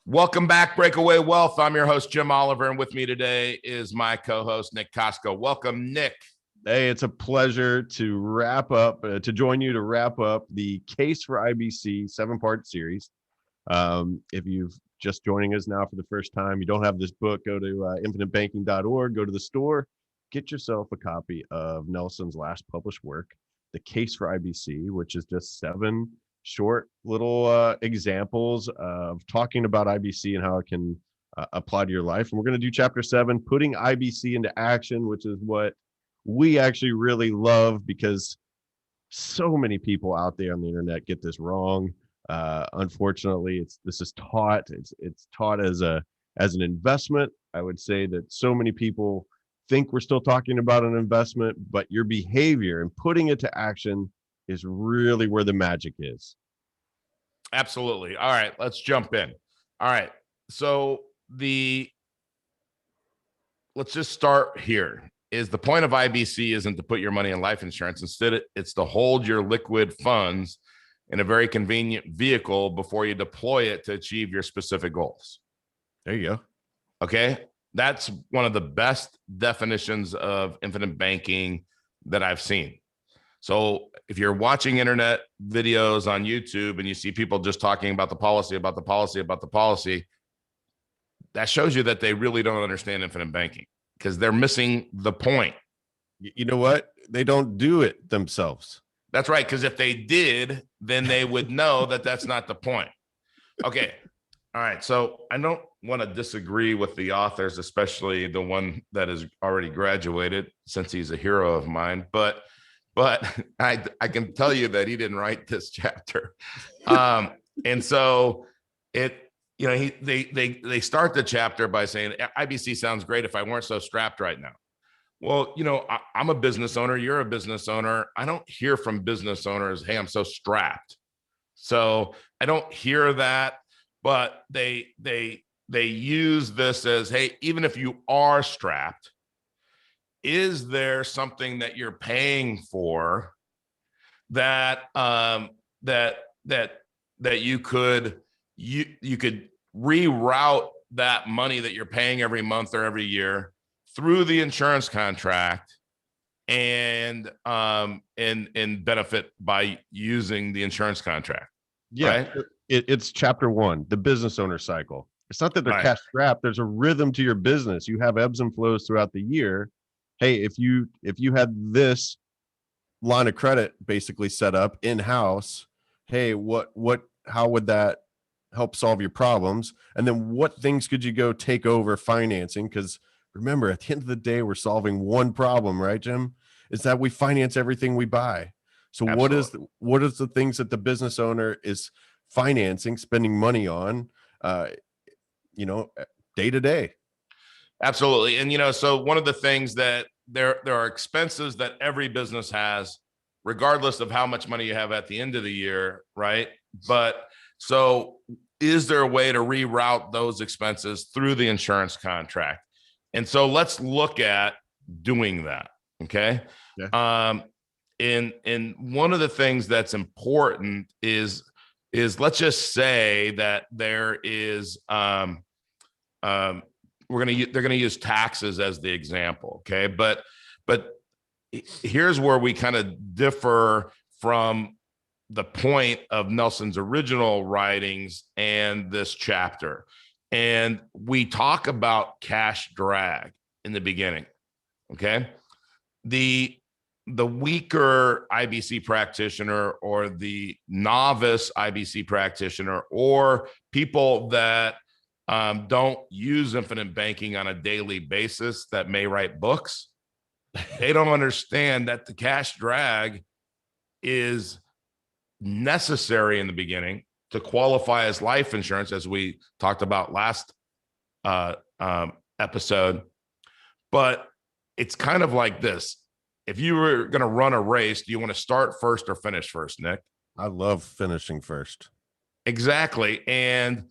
Welcome back, Breakaway Wealth. I'm your host, Jim Oliver, and with me today is my co-host, Nick Kosko. Welcome, Nick. Hey, it's a pleasure to join you to wrap up the Case for IBC 7-part series. If you've just joining us now for the first time, you don't have this book, go to infinitebanking.org, go to the store, get yourself a copy of Nelson's last published work, The Case for IBC, which is just 7 short little examples of talking about IBC and how it can apply to your life. And we're going to do chapter 7, putting IBC into action, which is what we actually really love because so many people out there on the internet get this wrong. Unfortunately, this is taught. It's taught as an investment. I would say that so many people think we're still talking about an investment, but your behavior and putting it to action is really where the magic is. Absolutely. All right, let's jump in. All right. So let's just start here. Is the point of IBC isn't to put your money in life insurance. Instead, it's to hold your liquid funds in a very convenient vehicle before you deploy it to achieve your specific goals. There you go. Okay. That's one of the best definitions of infinite banking that I've seen. So if you're watching internet videos on YouTube and you see people just talking about the policy, that shows you that they really don't understand infinite banking because they're missing the point. You know what? They don't do it themselves. That's right. Because if they did, then they would know that that's not the point. Okay. All right. So I don't want to disagree with the authors, especially the one that has already graduated, since he's a hero of mine. But I can tell you that he didn't write this chapter. And so they start the chapter by saying IBC sounds great if I weren't so strapped right now. Well, I'm a business owner. You're a business owner. I don't hear from business owners, hey, I'm so strapped. So I don't hear that, but they use this as, hey, even if you are strapped, is there something that you're paying for that you could reroute that money that you're paying every month or every year through the insurance contract and benefit by using the insurance contract? Yeah, right? It's chapter 1, the business owner cycle. It's not that they're Right. cash strapped. There's a rhythm to your business. You have ebbs and flows throughout the year. Hey, if you had this line of credit basically set up in-house, hey, how would that help solve your problems? And then what things could you go take over financing? Because remember, at the end of the day, we're solving one problem, right, Jim? Is that we finance everything we buy. So Absolutely. what is the things that the business owner is financing, spending money on, day to day? Absolutely. And, so one of the things that there are expenses that every business has, regardless of how much money you have at the end of the year, right? But so is there a way to reroute those expenses through the insurance contract? And so let's look at doing that. Okay. Yeah. And one of the things that's important is let's just say that there is, they're going to use taxes as the example. Okay. But here's where we kind of differ from the point of Nelson's original writings and this chapter. And we talk about cash drag in the beginning. Okay. The weaker IBC practitioner or the novice IBC practitioner or people that don't use infinite banking on a daily basis that may write books, they don't understand that the cash drag is necessary in the beginning to qualify as life insurance, as we talked about last episode. But it's kind of like this. If you were going to run a race, do you want to start first or finish first, Nick? I love finishing first. Exactly. And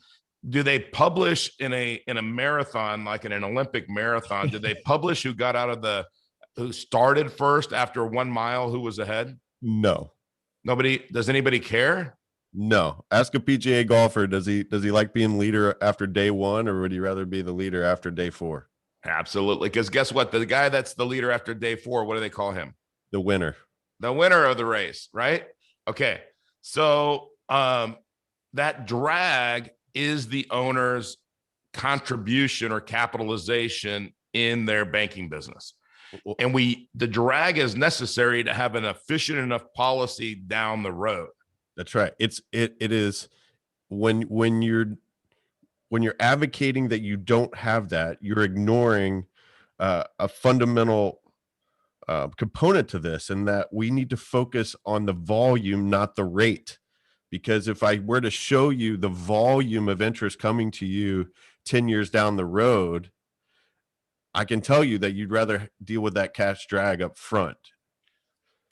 do they publish in a marathon, like in an Olympic marathon, do they publish who started first after 1 mile, who was ahead? No. Nobody. Does anybody care? No. Ask a PGA golfer, does he like being leader after day one, or would he rather be the leader after day four? Absolutely. Because guess what? The guy that's the leader after day four, what do they call him? The winner. The winner of the race, right? Okay. So that drag is the owner's contribution or capitalization in their banking business. And the drag is necessary to have an efficient enough policy down the road. That's right. It is when you're advocating that you don't have that, you're ignoring a fundamental component to this, and that we need to focus on the volume, not the rate. Because if I were to show you the volume of interest coming to you 10 years down the road, I can tell you that you'd rather deal with that cash drag up front.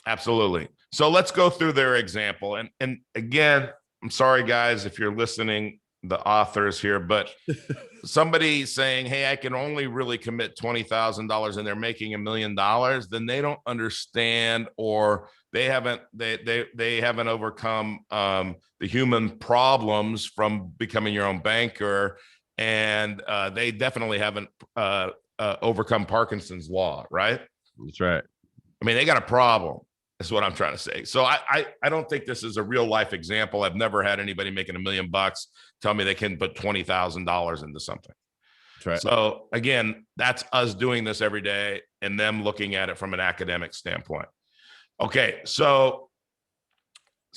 Absolutely. So let's go through their example. And again, I'm sorry, guys, if you're listening, the authors here, but somebody saying, hey, I can only really commit $20,000 and they're making $1 million, then they don't understand, or they haven't overcome the human problems from becoming your own banker. And they definitely haven't overcome Parkinson's law, right? That's right. I mean, they got a problem. That's what I'm trying to say. So I don't think this is a real life example. I've never had anybody making $1 million tell me they can put $20,000 into something. That's right. So again, that's us doing this every day and them looking at it from an academic standpoint. Okay, so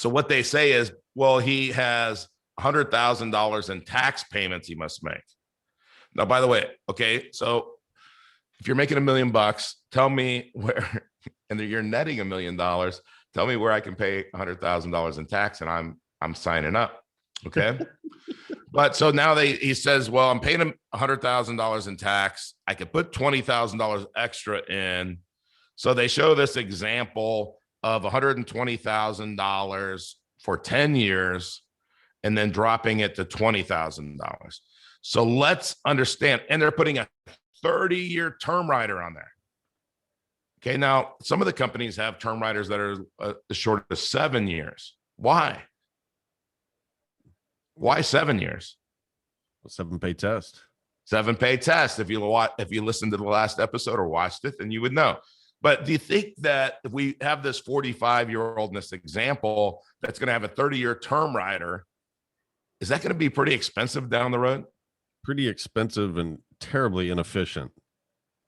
what they say is, well, he has $100,000 in tax payments he must make. Now, by the way, okay, so if you're making $1 million, tell me where, and you're netting $1 million, tell me where I can pay $100,000 in tax, and I'm signing up. Okay. But so now he says, well, I'm paying him $100,000 in tax. I could put $20,000 extra in. So they show this example of $120,000 for 10 years and then dropping it to $20,000. So let's understand. And they're putting a 30-year term rider on there. Okay. Now, some of the companies have term riders that are as short as 7 years. Why? Why 7 years? 7-pay test. 7-pay test. If you listened to the last episode or watched it, then you would know. But do you think that if we have this 45-year-old in this example that's going to have a 30-year term rider, is that going to be pretty expensive down the road? Pretty expensive and terribly inefficient.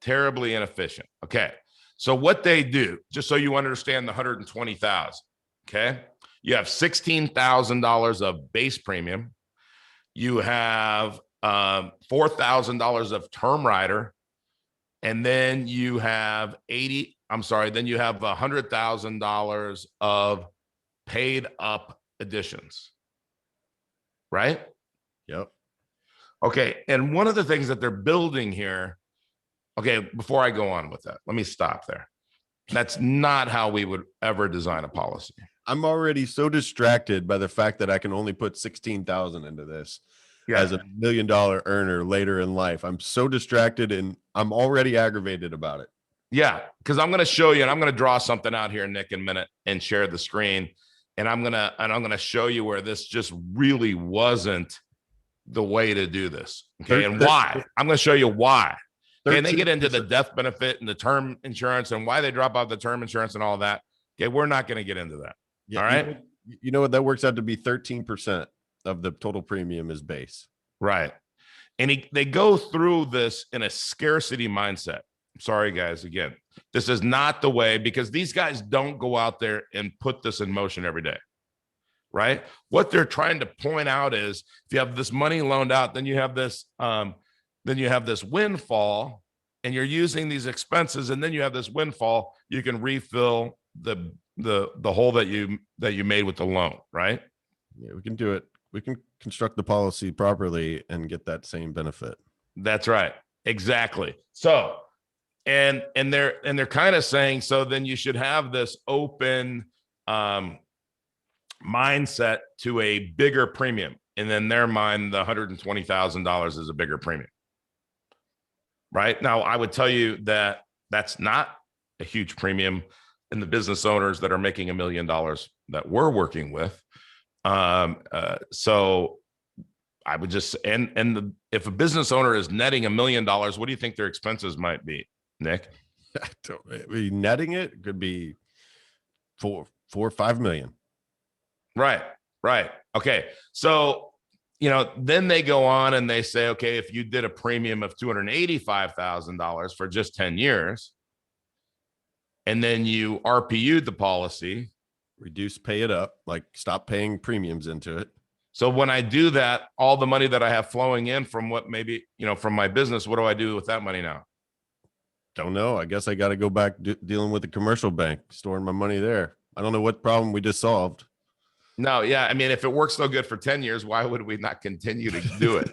Terribly inefficient. Okay. So what they do, just so you understand the 120,000, okay? You have $16,000 of base premium. You have $4,000 of term rider. And then you have $100,000 of paid up additions. Right? Yep. Okay. And one of the things that they're building here, okay, before I go on with that, let me stop there. That's not how we would ever design a policy. I'm already so distracted by the fact that I can only put 16,000 into this as a $1 million earner later in life. I'm so distracted and I'm already aggravated about it. Yeah, because I'm going to show you, and I'm going to draw something out here, Nick, in a minute, and share the screen. And I'm going to show you where this just really wasn't the way to do this. Okay, and why? I'm going to show you why. Okay, and they get into the death benefit and the term insurance and why they drop out the term insurance and all that. Okay, we're not going to get into that. Yeah, all right. You know what? That works out to be 13% of the total premium is base. Right. And they go through this in a scarcity mindset. Sorry, guys. Again, this is not the way, because these guys don't go out there and put this in motion every day. Right. What they're trying to point out is if you have this money loaned out, then you have this windfall, and you're using these expenses, and then you have this windfall. You can refill the hole that you made with the loan. Right. Yeah, we can do it. We can construct the policy properly and get that same benefit. That's right. Exactly. So, and they're kind of saying, so then you should have this open mindset to a bigger premium. And in their mind, the $120,000 is a bigger premium. Right. Now, I would tell you that that's not a huge premium in the business owners that are making $1 million that we're working with. So I would just, if a business owner is netting $1 million, what do you think their expenses might be, Nick? Netting it could be 4 or 5 million. Right. Okay. So, then they go on and they say, okay, if you did a premium of $285,000 for just 10 years, and then you RPU'd the policy, reduce, pay it up, like stop paying premiums into it. So when I do that, all the money that I have flowing in from what maybe, from my business, what do I do with that money now? Don't know. I guess I got to go back dealing with the commercial bank, storing my money there. I don't know what problem we just solved. No, yeah. I mean, if it works so good for 10 years, why would we not continue to do it?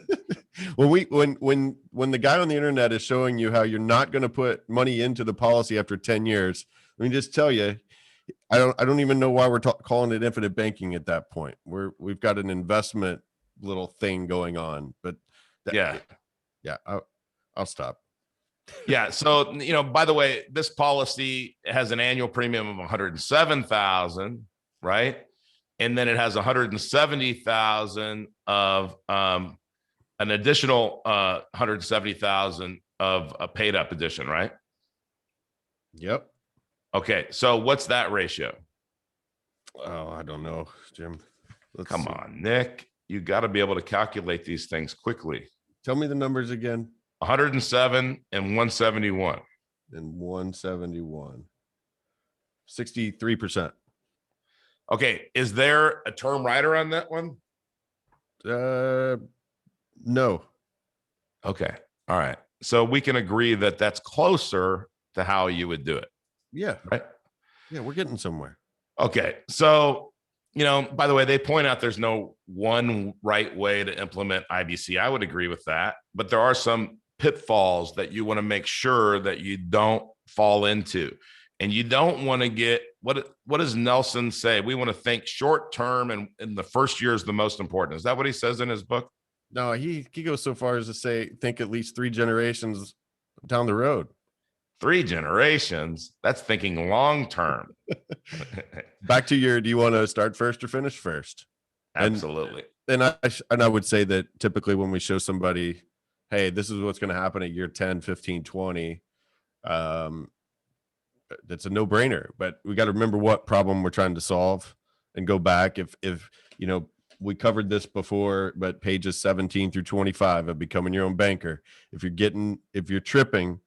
when the guy on the internet is showing you how you're not going to put money into the policy after 10 years, let me just tell you, I don't even know why we're calling it infinite banking at that point. We've got an investment little thing going on, but I'll stop. Yeah. So, by the way, this policy has an annual premium of 107,000, right? And then it has 170,000 of an additional 170,000 of a paid up edition, right? Yep. Okay. So what's that ratio? Oh, I don't know, Jim. Come on, Nick. You got to be able to calculate these things quickly. Tell me the numbers again. 107 and 171. And 171. 63%. Okay. Is there a term rider on that one? No. Okay. All right. So we can agree that that's closer to how you would do it. Yeah. Right. Yeah. We're getting somewhere. Okay. So, by the way, they point out there's no one right way to implement IBC. I would agree with that, but there are some pitfalls that you want to make sure that you don't fall into. And you don't want to get, what does Nelson say? We want to think short term, and the first year is the most important. Is that what he says in his book? No, he goes so far as to say, think at least 3 generations down the road. 3 generations? That's thinking long term. Back to do you want to start first or finish first? Absolutely. And I would say that typically when we show somebody, hey, this is what's going to happen at year 10, 15, 20, that's a no-brainer. But we got to remember what problem we're trying to solve and go back. If we covered this before, but pages 17 through 25 of becoming your own banker. If you're tripping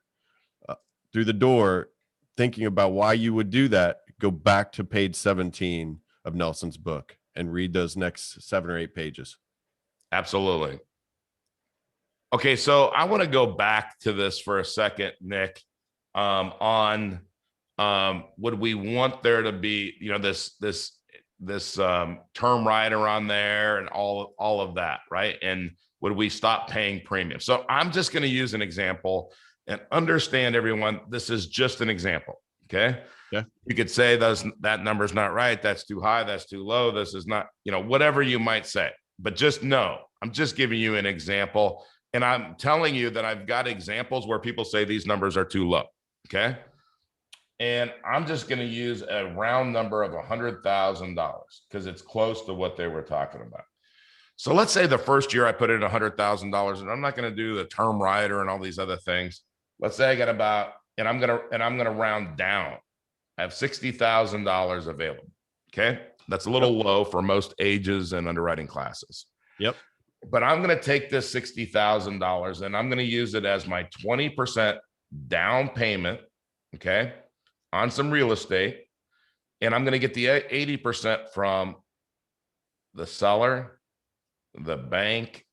through the door, thinking about why you would do that, go back to page 17 of Nelson's book and read those next 7 or 8 pages. Absolutely. Okay. So I want to go back to this for a second, Nick, would we want there to be, this term rider on there and all of that, right? And would we stop paying premium? So I'm just going to use an example and understand, everyone, this is just an example. Okay. Yeah. You could say that number's not right. That's too high. That's too low. This is not, whatever you might say, but just know, I'm just giving you an example. And I'm telling you that I've got examples where people say these numbers are too low. Okay. And I'm just going to use a round number of $100,000 because it's close to what they were talking about. So let's say the first year I put in $100,000, and I'm not going to do the term rider and all these other things. Let's say I got about, and I'm going to round down. I have $60,000 available. Okay. That's a little low for most ages and underwriting classes. Yep. But I'm going to take this $60,000 and I'm going to use it as my 20% down payment. Okay. On some real estate. And I'm going to get the 80% from the seller, the bank,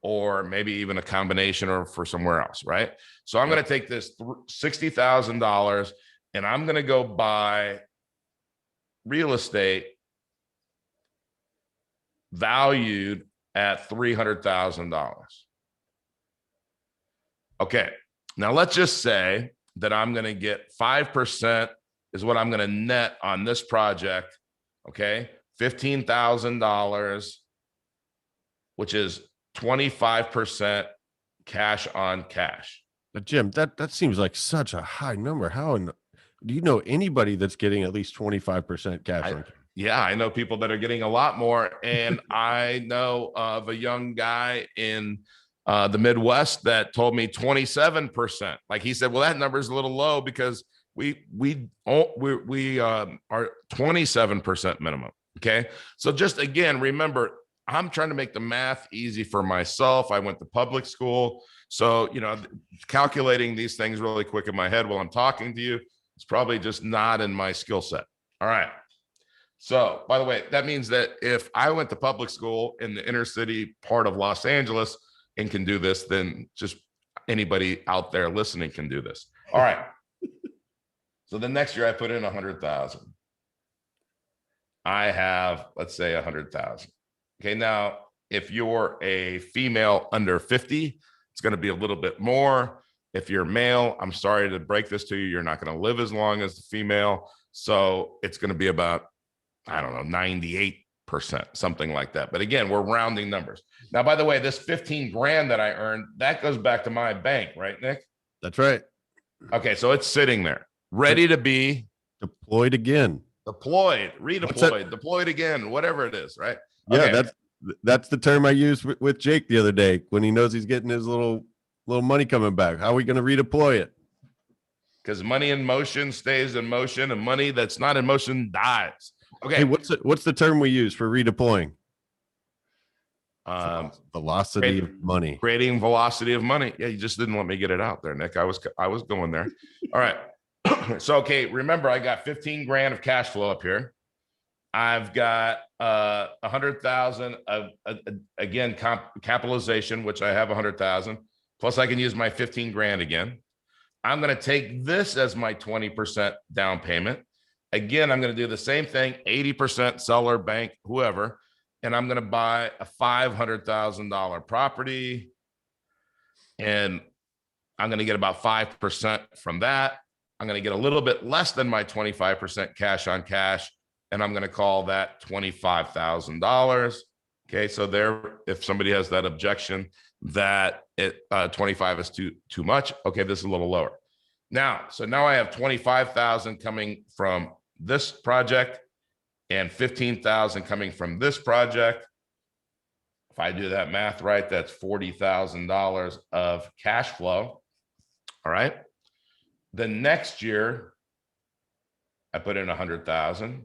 or maybe even a combination or for somewhere else. Right. So I'm going to take this $60,000 and I'm going to go buy real estate valued at $300,000. Okay. Now let's just say that I'm going to get 5% is what I'm going to net on this project. Okay. $15,000, which is 25% cash on cash. But Jim, that seems like such a high number. How do you know anybody that's getting at least 25% cash on cash? Yeah, I know people that are getting a lot more. And I know of a young guy in the Midwest that told me 27%. Like he said, well, that number is a little low because we are 27% minimum. Okay. So just again, remember, I'm trying to make the math easy for myself. I went to public school. So, calculating these things really quick in my head while I'm talking to you, it's probably just not in my skill set. All right. So, by the way, that means that if I went to public school in the inner city part of Los Angeles and can do this, then just anybody out there listening can do this. All right. So the next year I put in 100,000. I have, let's say 100,000. Okay. Now, if you're a female under 50, it's going to be a little bit more. If you're male, I'm sorry to break this to you, you're not going to live as long as the female. So it's going to be about, I don't know, 98%, something like that. But again, we're rounding numbers. Now, by the way, this 15 grand that I earned, that goes back to my bank, right, Nick? That's right. Okay. So it's sitting there ready to be deployed again. Deployed, redeployed, deployed again, whatever it is, right? Yeah, okay. that's the term I used with Jake the other day when he knows he's getting his little money coming back. How are we going to redeploy it? Because money in motion stays in motion, and money that's not in motion dies. Okay. Hey, what's the term we use for redeploying? Velocity of money. Creating velocity of money. Yeah, you just didn't let me get it out there, Nick. I was going there. All right. So, okay, remember, I got 15 grand of cash flow up here. I've got 100,000 of again capitalization, which I have 100,000. Plus, I can use my 15 grand again. I'm going to take this as my 20% down payment. Again, I'm going to do the same thing: 80% seller, bank, whoever, and I'm going to buy a $500,000 property, and I'm going to get about 5% from that. I'm going to get a little bit less than my 25% cash on cash, and I'm going to call that $25,000. Okay, so there, if somebody has that objection that 25 is too much, okay, this is a little lower. Now, so now I have 25,000 coming from this project and 15,000 coming from this project. If I do that math right, that's $40,000 of cash flow. All right. The next year, I put in 100,000.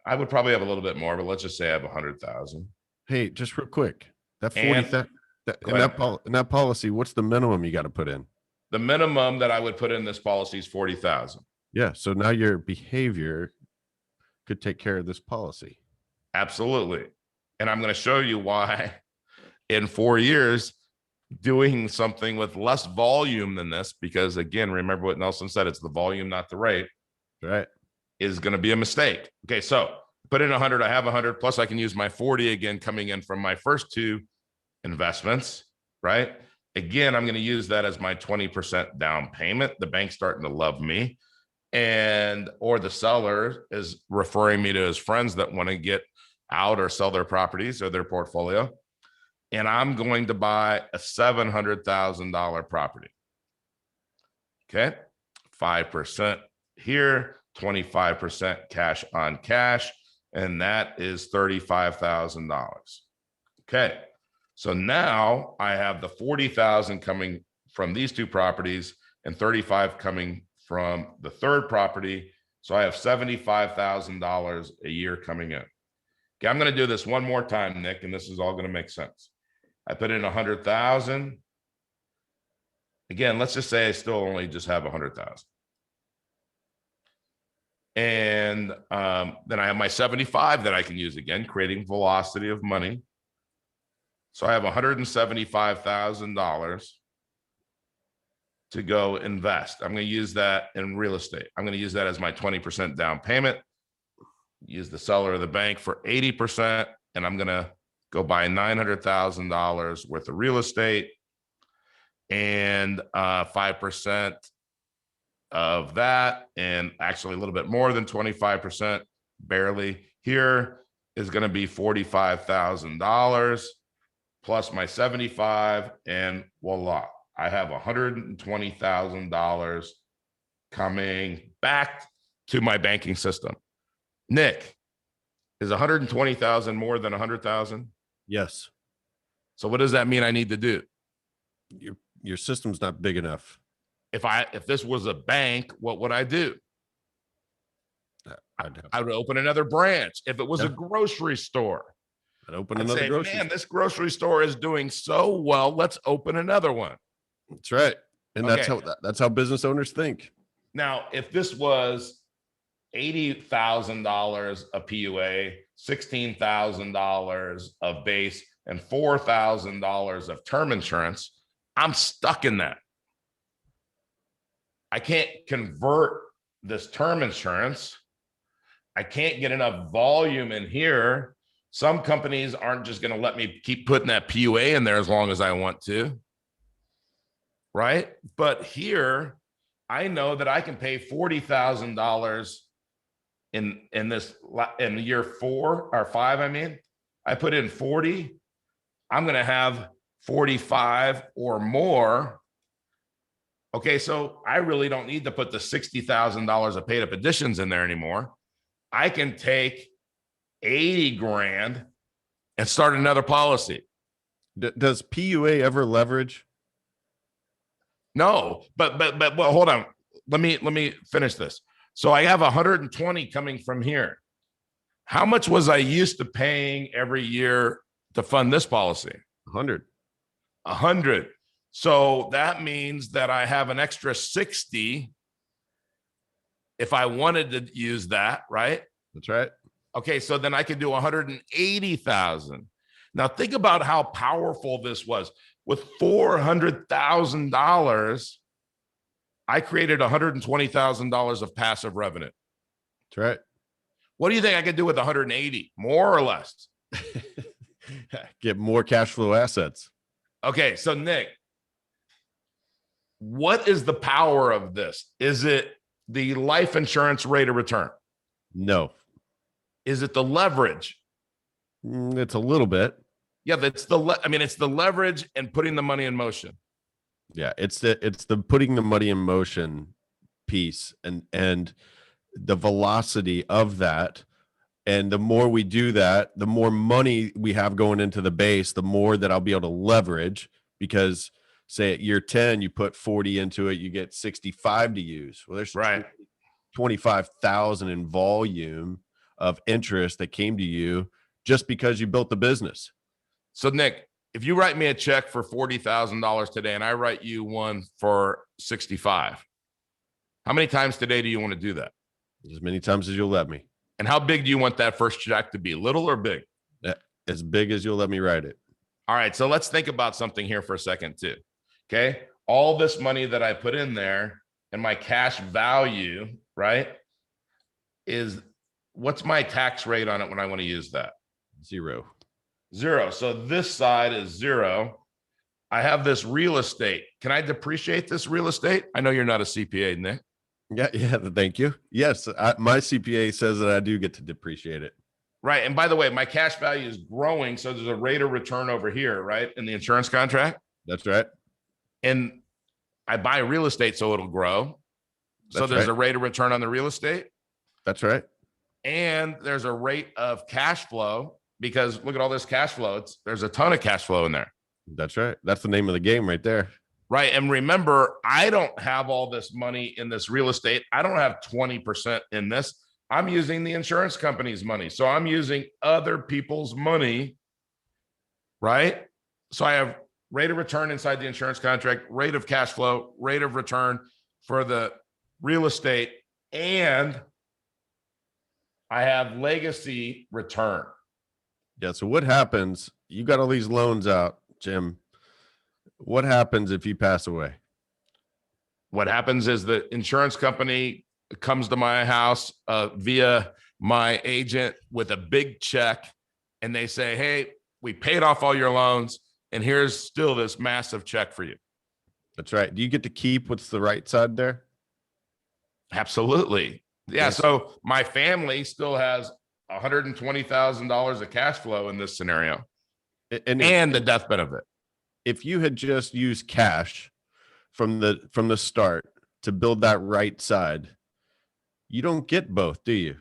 I would probably have a little bit more, but let's just say I have 100,000. Hey, just real quick, that 40,000 in that policy, what's the minimum you got to put in? The minimum that I would put in this policy is 40,000. Yeah. So now your behavior could take care of this policy. Absolutely. And I'm going to show you why in 4 years, doing something with less volume than this, because again, remember what Nelson said, it's the volume, not the rate, right, is going to be a mistake. Okay. So put in 100, I have 100, plus I can use my 40 again, coming in from my first two investments, right? Again, I'm going to use that as my 20% down payment. The bank's starting to love me, or the seller is referring me to his friends that want to get out or sell their properties or their portfolio. And I'm going to buy a $700,000 property. Okay. 5% here, 25% cash on cash. And that is $35,000. Okay. So now I have the 40,000 coming from these two properties and 35 coming from the third property. So I have $75,000 a year coming in. Okay, I'm going to do this one more time, Nick, and this is all going to make sense. I put in 100,000. Again, let's just say I still only just have 100,000. And then I have my 75 that I can use again, creating velocity of money. So I have $175,000 to go invest. I'm going to use that in real estate. I'm going to use that as my 20% down payment. Use the seller of the bank for 80%, and I'm going to go buy $900,000 worth of real estate, and 5% of that, and actually a little bit more than 25%, barely here, is going to be $45,000 plus my 75, and voila, I have $120,000 coming back to my banking system. Nick, is 120,000 more than 100,000? Yes. So what does that mean I need to do? Your system's not big enough. If this was a bank, what would I do? I would open another branch. If it was a grocery store, I'd open I'd another say, grocery man, store. this grocery store is doing so well. Let's open another one. That's right. And Okay. that's how business owners think. Now, if this was $80,000 of PUA, $16,000 of base, and $4,000 of term insurance, I'm stuck in that. I can't convert this term insurance. I can't get enough volume in here. Some companies aren't just going to let me keep putting that PUA in there as long as I want to. Right? But here, I know that I can pay $40,000 in year 4 or 5. I mean, I put in 40. I'm going to have 45 or more. Okay, so I really don't need to put the $60,000 of paid up additions in there anymore. I can take 80 grand and start another policy. Does PUA ever leverage? No, but well, hold on. Let me finish this. So I have 120 coming from here. How much was I used to paying every year to fund this policy? 100. 100. So that means that I have an extra 60 if I wanted to use that, right? That's right. Okay, so then I could do 180,000. Now think about how powerful this was. With $400,000, I created $120,000 of passive revenue. That's right. What do you think I could do with 180? More or less? Get more cash flow assets. Okay, so Nick, what is the power of this? Is it the life insurance rate of return? No. Is it the leverage? It's a little bit. Yeah, it's the leverage and putting the money in motion. Yeah, it's the putting the money in motion piece and the velocity of that. And the more we do that, the more money we have going into the base, the more that I'll be able to leverage, because say at year 10, you put 40 into it, you get 65 to use. Well, there's right 25,000 in volume of interest that came to you just because you built the business. So Nick, if you write me a check for $40,000 today and I write you one for 65, how many times today do you want to do that? As many times as you'll let me. And how big do you want that first check to be? Little or big? As big as you'll let me write it. All right. So let's think about something here for a second too. Okay. All this money that I put in there and my cash value, right, is what's my tax rate on it when I want to use that? Zero. So this side is 0. I have this real estate. Can I depreciate this real estate? I know you're not a CPA, Nick. Yeah. Thank you. Yes. My CPA says that I do get to depreciate it. Right. And by the way, my cash value is growing. So there's a rate of return over here, right? In the insurance contract. That's right. And I buy real estate so it'll grow. So there's a rate of return on the real estate. That's right. And there's a rate of cash flow, because look at all this cash flow. There's a ton of cash flow in there. That's right. That's the name of the game right there. Right. And remember, I don't have all this money in this real estate. I don't have 20% in this. I'm using the insurance company's money. So I'm using other people's money. Right. So I have rate of return inside the insurance contract, rate of cash flow, rate of return for the real estate, and I have legacy return. Yeah. So what happens? You got all these loans out, Jim. What happens if you pass away? What happens is the insurance company comes to my house via my agent with a big check, and they say, hey, we paid off all your loans, and here's still this massive check for you. That's right. Do you get to keep what's the right side there? Absolutely. Yeah. Yes. So my family still has $120,000 of cash flow in this scenario, and the death benefit. If you had just used cash from the start to build that right side, you don't get both, do you?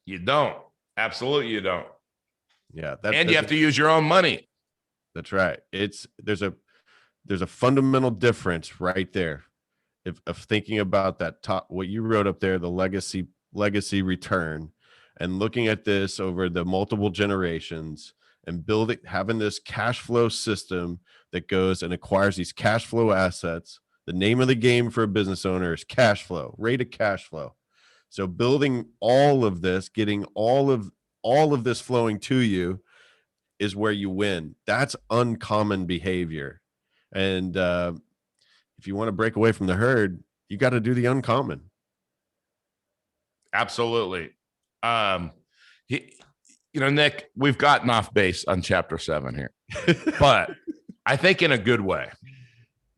You don't. Absolutely, you don't. Yeah, and you have to use your own money. That's right. There's a fundamental difference right there of thinking about that top, what you wrote up there, the legacy return, and looking at this over the multiple generations and having this cash flow system that goes and acquires these cash flow assets. The name of the game for a business owner is cash flow, rate of cash flow. So building all of this, getting all of this flowing to you is where you win. That's uncommon behavior. And if you want to break away from the herd, you got to do the uncommon. Absolutely. Nick, we've gotten off base on chapter 7 here, but I think in a good way.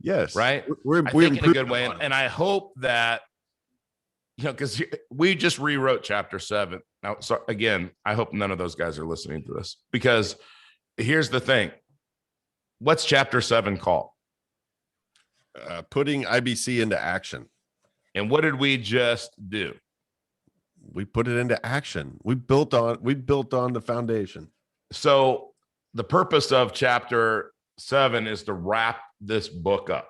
Yes. Right. We're in a good way. And I hope that, because we just rewrote chapter 7. Now, so again, I hope none of those guys are listening to this, because here's the thing. What's chapter 7 called? Putting IBC into action. And what did we just do? We put it into action. We built on the foundation. So the purpose of chapter 7 is to wrap this book up.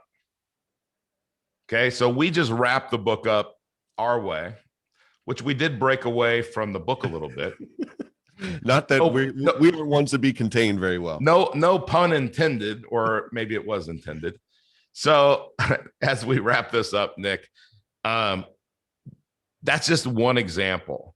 Okay. So we just wrapped the book up our way, which we did break away from the book a little bit. Not that we were ones to be contained very well. No pun intended, or maybe it was intended. So as we wrap this up, Nick, that's just one example.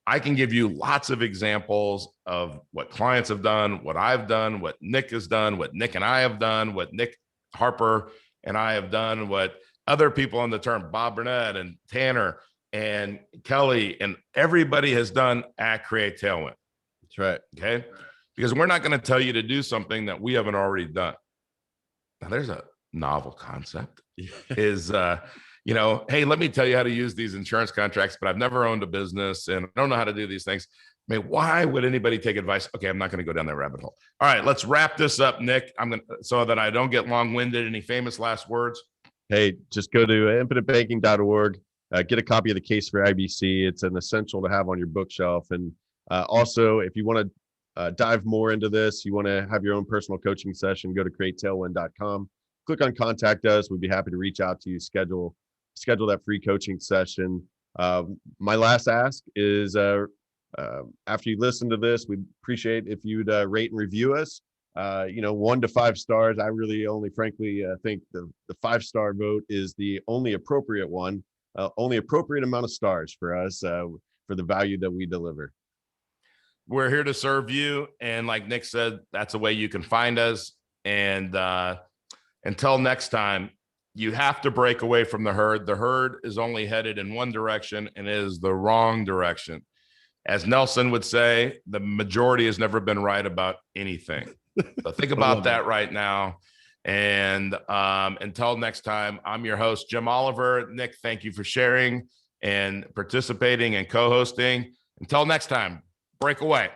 I can give you lots of examples of what clients have done, what I've done, what Nick has done, what Nick and I have done, what Nick Harper and I have done, what other people on the term, Bob Burnett and Tanner and Kelly and everybody has done at CreateTailwind. That's right. Okay. Because we're not going to tell you to do something that we haven't already done. Now, there's a novel concept is, hey, let me tell you how to use these insurance contracts, but I've never owned a business and I don't know how to do these things. I mean, why would anybody take advice? Okay, I'm not going to go down that rabbit hole. All right, let's wrap this up, Nick. So that I don't get long-winded. Any famous last words? Hey, just go to infinitebanking.org. Get a copy of the Case for IBC. It's an essential to have on your bookshelf. And also, if you want to dive more into this, you want to have your own personal coaching session, go to CreateTailwind.com. Click on Contact Us. We'd be happy to reach out to you, schedule that free coaching session. My last ask is, after you listen to this, we'd appreciate if you'd rate and review us. 1 to 5 stars. I really only, frankly, think the 5-star vote is the only appropriate one, only appropriate amount of stars for us for the value that we deliver. We're here to serve you. And like Nick said, that's the way you can find us. And until next time, you have to break away from the herd. The herd is only headed in one direction and it is the wrong direction. As Nelson would say, the majority has never been right about anything. So think about that right now. And until next time, I'm your host, Jim Oliver. Nick, thank you for sharing and participating and co-hosting. Until next time, break away.